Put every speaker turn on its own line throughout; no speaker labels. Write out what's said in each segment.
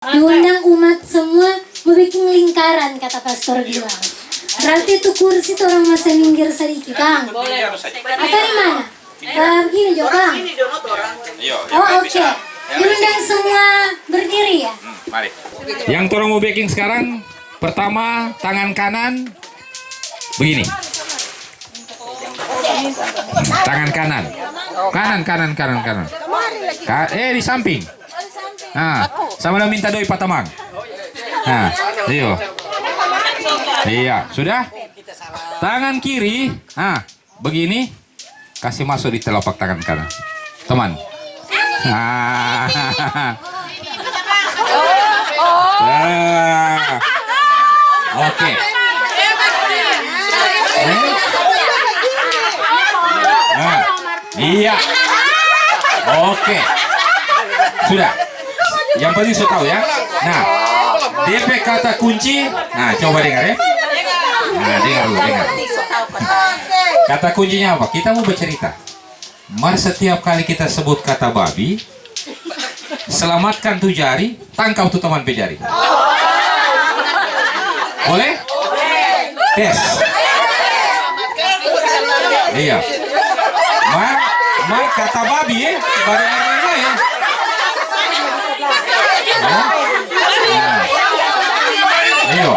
Diundang umat semua membuat lingkaran, kata pastor bilang. Berarti itu kursi itu orang masa minggir sedikit, Kang. Atau di mana? Begini juga, Kang. Oh, oke. Diundang semua berdiri ya.
Mari. Yang orang mau backing sekarang, pertama tangan kanan begini. Tangan kanan. Kanan. Di samping. Nah, sama minta doi patamang. Nah, iya, sudah. Tangan kiri, begini, kasih masuk di telapak tangan kanan, teman. Oke. Iya. Oke. Sudah. Yang penting sudah tahu ya. Nah, DP kata kunci. Nah, coba dengar ya. Nah, dengar. Kata kuncinya apa? Kita mau bercerita. Mari setiap kali kita sebut kata babi, selamatkan tuh jari, tangkap tuh teman pejari. Boleh? Tes. Iya. Mar kata babi ya, baru ya. Ayo,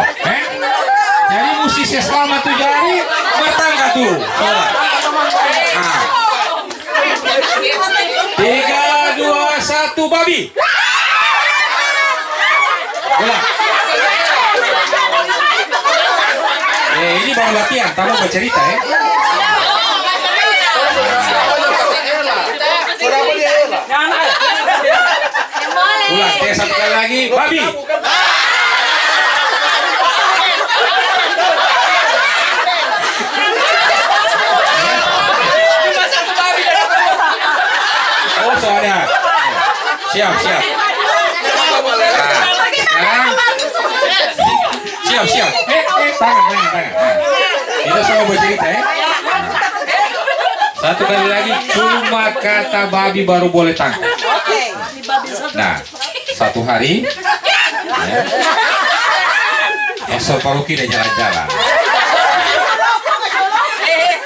jadi musisi selamat tuh jari, bertangga tuh. 3, 2, 1, babi. Ulang. Ini baru latihan, kamu bercerita ya. Ulang, satu kali lagi, babi. Oh, soalnya. Siap. Nah, sekarang. Siap. Tangan. Kita semua bercerita ya. Satu kali lagi, cuma kata babi baru boleh tangkap. Nah, satu hari ya, esok Paruki dia jalan-jalan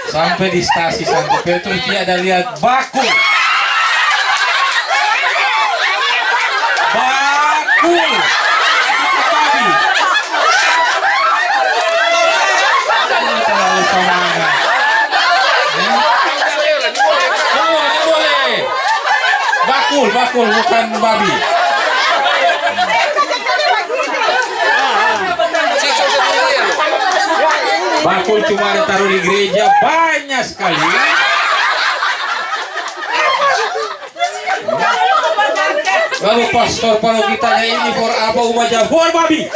sampai di stasi Santo Petrus, dia ada lihat bakul babi. Terlalu semangat. Boleh. Bakul bukan babi. Bakul cuma ditaruh di gereja banyak sekali. Lalu pastor kalau kitanya ini for apa umaja for babi.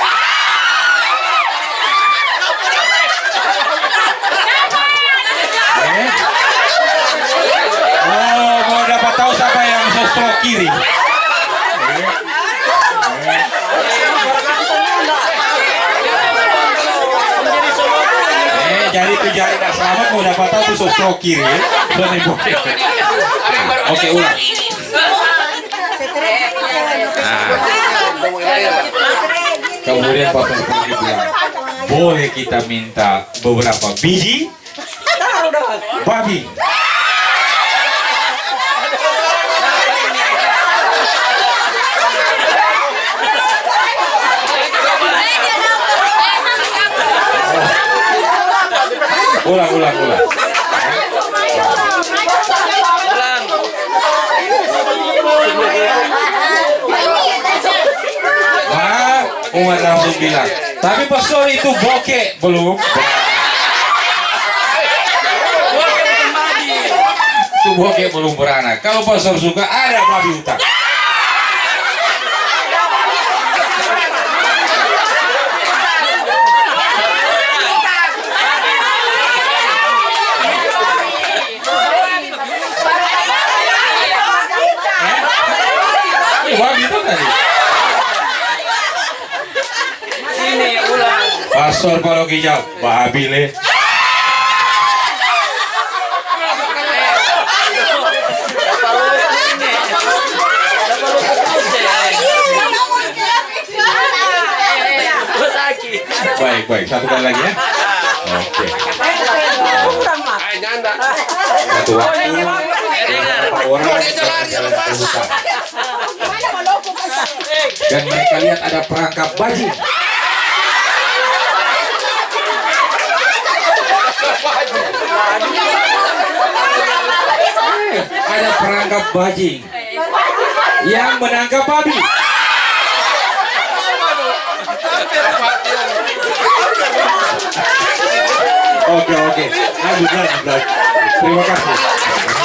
Oh, mau dapat tahu siapa yang sostro kiri? Jadi tuh jari tak selamat, mau dapat tahu tuh sostro kiri. Oke, ulang. Kemudian Pastor Putri bilang, boleh kita minta beberapa biji babi. Ulang. Umat langsung bilang, tapi pastor itu bokeh belum. Itu bokeh belum beranak. Kalau pastor suka ada babi utang. Babi itu tadi. Pastor kalau kijau, babi le. baik. Satu kali lagi ya. Oke. Satu waktu. Dan mereka lihat ada perangkap bajing. Ada perangkap bajing yang menangkap babi. Oke. Lanjut. Terima kasih.